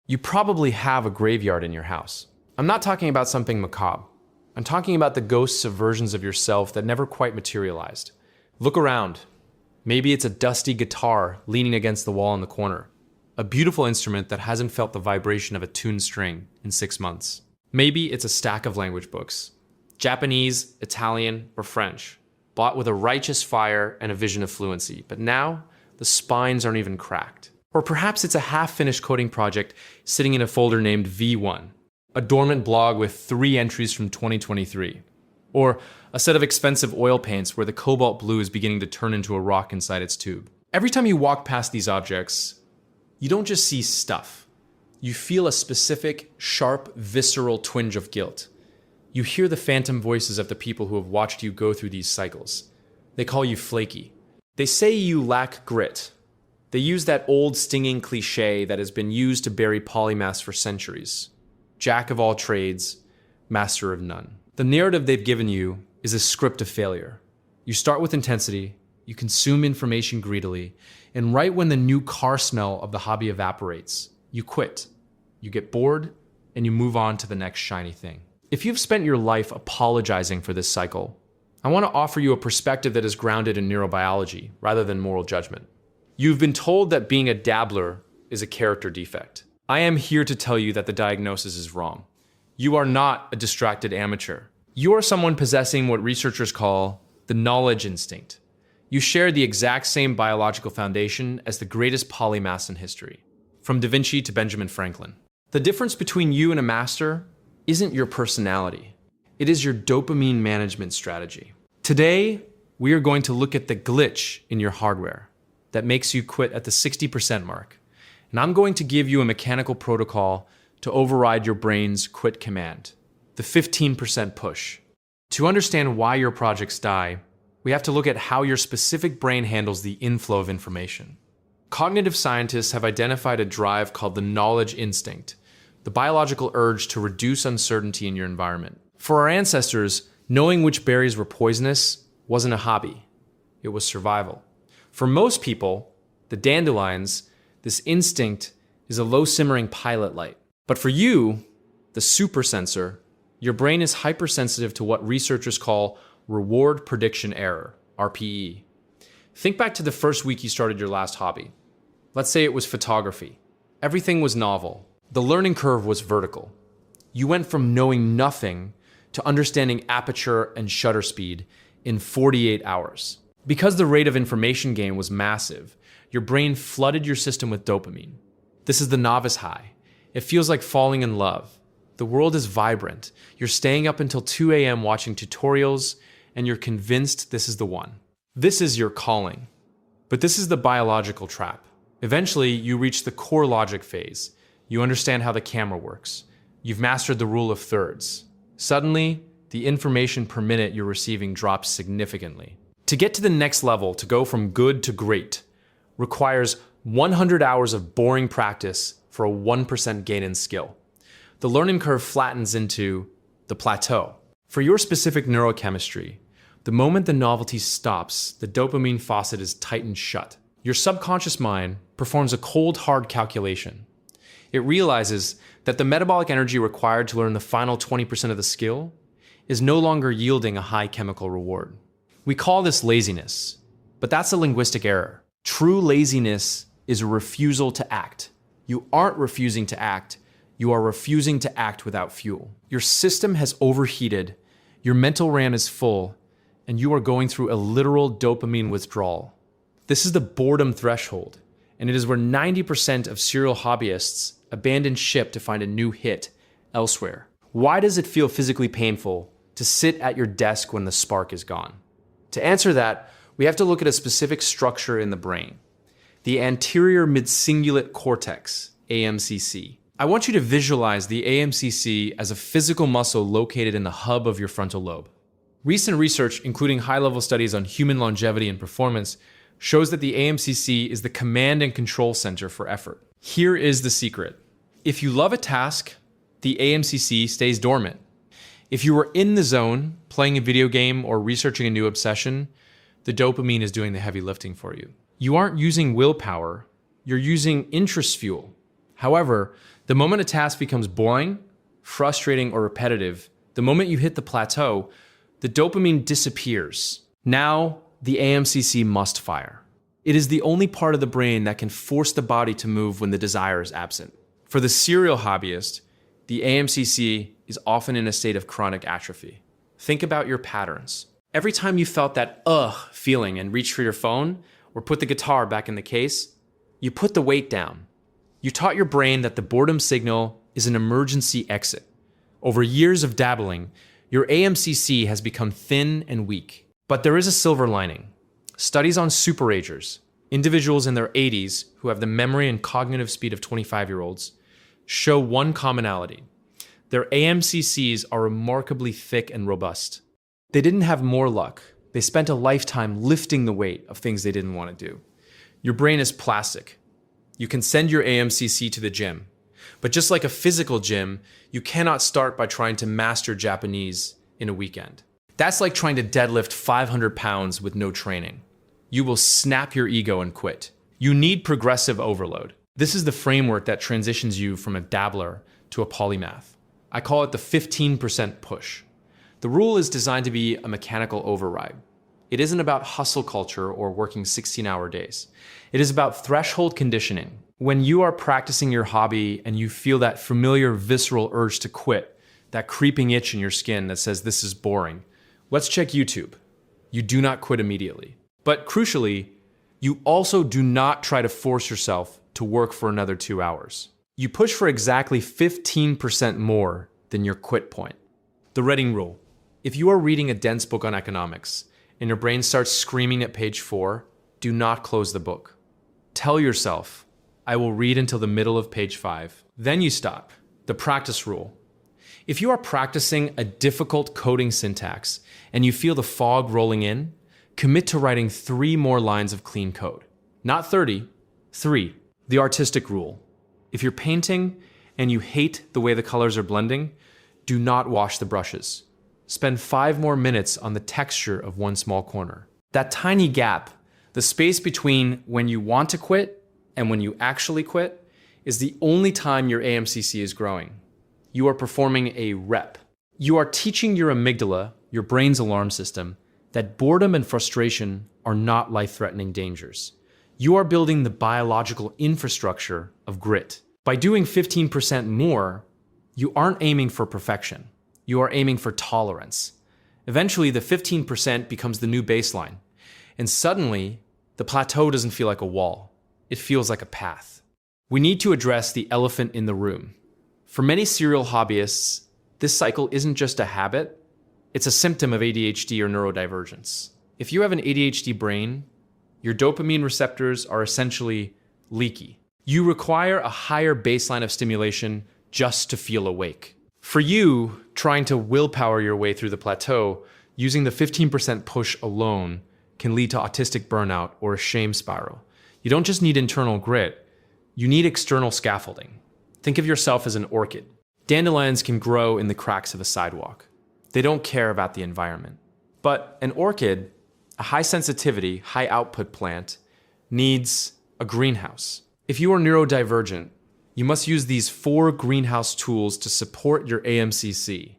You probably have a graveyard in your house. I'm not talking about something macabre. I'm talking about the ghosts of versions of yourself that never quite materialized. Look around. Maybe it's a dusty guitar leaning against the wall in the corner. A beautiful instrument that hasn't felt the vibration of a tuned string in 6 months. Maybe it's a stack of language books. Japanese, Italian, or French. Bought with a righteous fire and a vision of fluency. But now, the spines aren't even cracked. Or perhaps it's a half-finished coding project sitting in a folder named V1, a dormant blog with 3 entries from 2023. Or a set of expensive oil paints where the cobalt blue is beginning to turn into a rock inside its tube. Every time you walk past these objects, you don't just see stuff. You feel a specific, sharp, visceral twinge of guilt. You hear the phantom voices of the people who have watched you go through these cycles. They call you flaky. They say you lack grit. They use that old stinging cliche that has been used to bury polymaths for centuries. Jack of all trades, master of none. The narrative they've given you is a script of failure. You start with intensity, you consume information greedily, and right when the new car smell of the hobby evaporates, you quit. You get bored, and you move on to the next shiny thing. If you've spent your life apologizing for this cycle, I want to offer you a perspective that is grounded in neurobiology rather than moral judgment. You've been told that being a dabbler is a character defect. I am here to tell you that the diagnosis is wrong. You are not a distracted amateur. You are someone possessing what researchers call the knowledge instinct. You share the exact same biological foundation as the greatest polymaths in history, from Da Vinci to Benjamin Franklin. The difference between you and a master isn't your personality. It is your dopamine management strategy. Today, we are going to look at the glitch in your hardware that makes you quit at the 60% mark. And I'm going to give you a mechanical protocol to override your brain's quit command, the 15% push. To understand why your projects die, we have to look at how your specific brain handles the inflow of information. Cognitive scientists have identified a drive called the knowledge instinct, the biological urge to reduce uncertainty in your environment. For our ancestors, knowing which berries were poisonous wasn't a hobby, it was survival. For most people, the dandelions, this instinct is a low-simmering pilot light. But for you, the supersensor, your brain is hypersensitive to what researchers call reward prediction error, RPE. Think back to the first week you started your last hobby. Let's say it was photography. Everything was novel. The learning curve was vertical. You went from knowing nothing to understanding aperture and shutter speed in 48 hours. Because the rate of information gain was massive, your brain flooded your system with dopamine. This is the novice high. It feels like falling in love. The world is vibrant. You're staying up until 2 a.m. watching tutorials, and you're convinced this is the one. This is your calling. But this is the biological trap. Eventually, you reach the core logic phase. You understand how the camera works. You've mastered the rule of thirds. Suddenly, the information per minute you're receiving drops significantly. To get to the next level, to go from good to great, requires 100 hours of boring practice for a 1% gain in skill. The learning curve flattens into the plateau. For your specific neurochemistry, the moment the novelty stops, the dopamine faucet is tightened shut. Your subconscious mind performs a cold, hard calculation. It realizes that the metabolic energy required to learn the final 20% of the skill is no longer yielding a high chemical reward. We call this laziness, but that's a linguistic error. True laziness is a refusal to act. You aren't refusing to act, you are refusing to act without fuel. Your system has overheated, your mental RAM is full, and you are going through a literal dopamine withdrawal. This is the boredom threshold, and it is where 90% of serial hobbyists abandon ship to find a new hit elsewhere. Why does it feel physically painful to sit at your desk when the spark is gone? To answer that, we have to look at a specific structure in the brain, the anterior midcingulate cortex, AMCC. I want you to visualize the AMCC as a physical muscle located in the hub of your frontal lobe. Recent research, including high-level studies on human longevity and performance, shows that the AMCC is the command and control center for effort. Here is the secret. If you love a task, the AMCC stays dormant. If you are in the zone, playing a video game or researching a new obsession, the dopamine is doing the heavy lifting for you. You aren't using willpower, you're using interest fuel. However, The moment a task becomes boring, frustrating, or repetitive, the moment you hit the plateau, the dopamine disappears. Now, the AMCC must fire. It is the only part of the brain that can force the body to move when the desire is absent. For the serial hobbyist, the AMCC is often in a state of chronic atrophy. Think about your patterns. Every time you felt that feeling and reached for your phone or put the guitar back in the case, you put the weight down. You taught your brain that the boredom signal is an emergency exit. Over years of dabbling, your AMCC has become thin and weak. But there is a silver lining. Studies on superagers, individuals in their 80s who have the memory and cognitive speed of 25-year-olds, show one commonality. Their AMCCs are remarkably thick and robust. They didn't have more luck. They spent a lifetime lifting the weight of things they didn't want to do. Your brain is plastic. You can send your AMCC to the gym. But just like a physical gym, you cannot start by trying to master Japanese in a weekend. That's like trying to deadlift 500 pounds with no training. You will snap your ego and quit. You need progressive overload. This is the framework that transitions you from a dabbler to a polymath. I call it the 15% push. The rule is designed to be a mechanical override. It isn't about hustle culture or working 16-hour days. It is about threshold conditioning. When you are practicing your hobby and you feel that familiar visceral urge to quit, that creeping itch in your skin that says this is boring, let's check YouTube. You do not quit immediately. But crucially, you also do not try to force yourself to work for another 2 hours. You push for exactly 15% more than your quit point. The Reading Rule. If you are reading a dense book on economics and your brain starts screaming at page 4, do not close the book. Tell yourself, I will read until the middle of page 5. Then you stop. The Practice Rule. If you are practicing a difficult coding syntax and you feel the fog rolling in, commit to writing 3 more lines of clean code. Not 30, 3. The Artistic Rule. If you're painting and you hate the way the colors are blending, do not wash the brushes. Spend 5 more minutes on the texture of one small corner. That tiny gap, the space between when you want to quit and when you actually quit, is the only time your AMCC is growing. You are performing a rep. You are teaching your amygdala, your brain's alarm system, that boredom and frustration are not life-threatening dangers. You are building the biological infrastructure of grit. By doing 15% more, you aren't aiming for perfection. You are aiming for tolerance. Eventually, the 15% becomes the new baseline. And suddenly, the plateau doesn't feel like a wall. It feels like a path. We need to address the elephant in the room. For many serial hobbyists, this cycle isn't just a habit, it's a symptom of ADHD or neurodivergence. If you have an ADHD brain, your dopamine receptors are essentially leaky. You require a higher baseline of stimulation just to feel awake. For you, trying to willpower your way through the plateau, using the 15% push alone can lead to autistic burnout or a shame spiral. You don't just need internal grit, you need external scaffolding. Think of yourself as an orchid. Dandelions can grow in the cracks of a sidewalk. They don't care about the environment. But an orchid, a high sensitivity, high output plant, needs a greenhouse. If you are neurodivergent, you must use these 4 greenhouse tools to support your AMCC.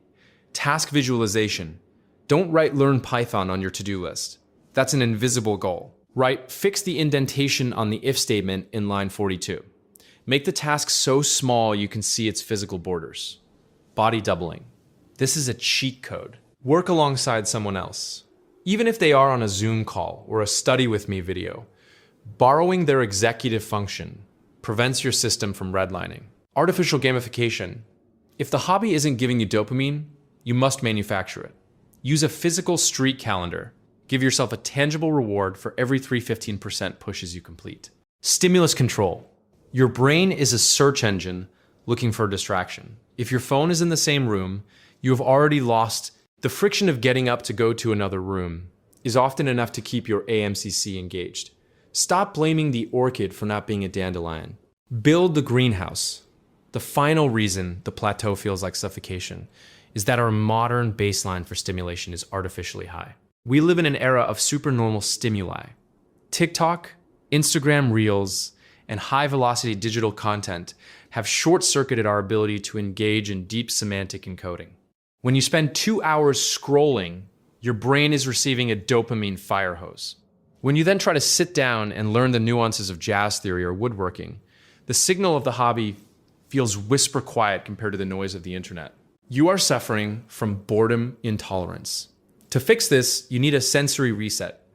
Task visualization. Don't write Learn Python on your to-do list. That's an invisible goal. Write Fix the indentation on the if statement in line 42. Make the task so small you can see its physical borders. Body doubling. This is a cheat code. Work alongside someone else. Even if they are on a Zoom call or a study with me video, borrowing their executive function prevents your system from redlining. Artificial gamification. If the hobby isn't giving you dopamine, you must manufacture it. Use a physical streak calendar. Give yourself a tangible reward for every 3 15% pushes you complete. Stimulus control. Your brain is a search engine looking for a distraction. If your phone is in the same room, you have already lost. The friction of getting up to go to another room is often enough to keep your AMCC engaged. Stop blaming the orchid for not being a dandelion. Build the greenhouse. The final reason the plateau feels like suffocation is that our modern baseline for stimulation is artificially high. We live in an era of supernormal stimuli. TikTok, Instagram Reels, and high-velocity digital content have short-circuited our ability to engage in deep semantic encoding. When you spend 2 hours scrolling, your brain is receiving a dopamine fire hose. When you then try to sit down and learn the nuances of jazz theory or woodworking, the signal of the hobby feels whisper quiet compared to the noise of the internet. You are suffering from boredom intolerance. To fix this, you need a sensory reset.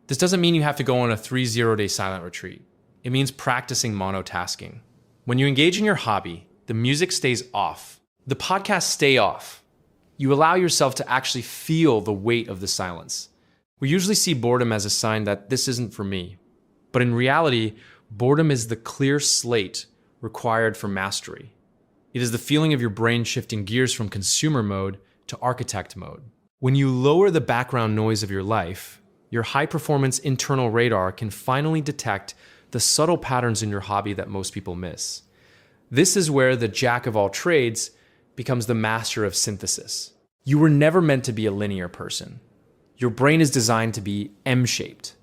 This doesn't mean you have to go on a 3-0-day silent retreat. It means practicing monotasking. When you engage in your hobby, the music stays off. The podcasts stay off. You allow yourself to actually feel the weight of the silence. We usually see boredom as a sign that this isn't for me. But in reality, boredom is the clear slate required for mastery. It is the feeling of your brain shifting gears from consumer mode to architect mode. When you lower the background noise of your life, your high-performance internal radar can finally detect the subtle patterns in your hobby that most people miss. This is where the jack of all trades becomes the master of synthesis. You were never meant to be a linear person. Your brain is designed to be M-shaped,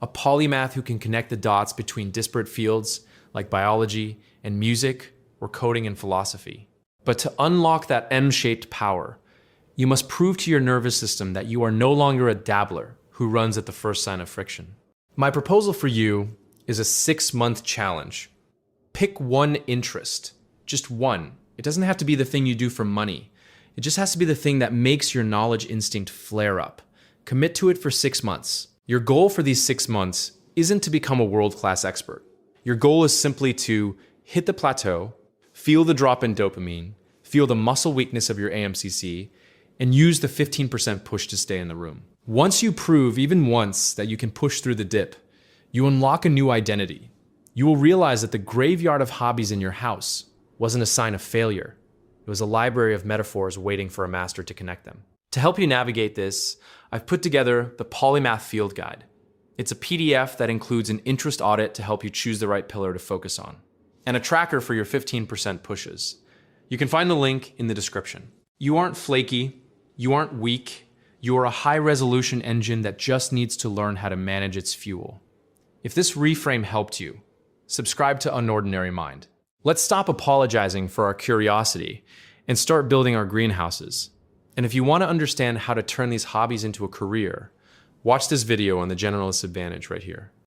a polymath who can connect the dots between disparate fields like biology and music or coding and philosophy. But to unlock that M-shaped power, you must prove to your nervous system that you are no longer a dabbler who runs at the first sign of friction. My proposal for you is a 6-month challenge. Pick one interest, just one. It doesn't have to be the thing you do for money. It just has to be the thing that makes your knowledge instinct flare up. Commit to it for 6 months. Your goal for these 6 months isn't to become a world-class expert. Your goal is simply to hit the plateau, feel the drop in dopamine, feel the muscle weakness of your AMCC, and use the 15% push to stay in the room. Once you prove, even once, that you can push through the dip, you unlock a new identity. You will realize that the graveyard of hobbies in your house wasn't a sign of failure. It was a library of metaphors waiting for a master to connect them. To help you navigate this, I've put together the Polymath Field Guide. It's a PDF that includes an interest audit to help you choose the right pillar to focus on, and a tracker for your 15% pushes. You can find the link in the description. You aren't flaky, you aren't weak, you are a high-resolution engine that just needs to learn how to manage its fuel. If this reframe helped you, subscribe to Unordinary Mind. Let's stop apologizing for our curiosity and start building our greenhouses. And if you want to understand how to turn these hobbies into a career, watch this video on the generalist advantage right here.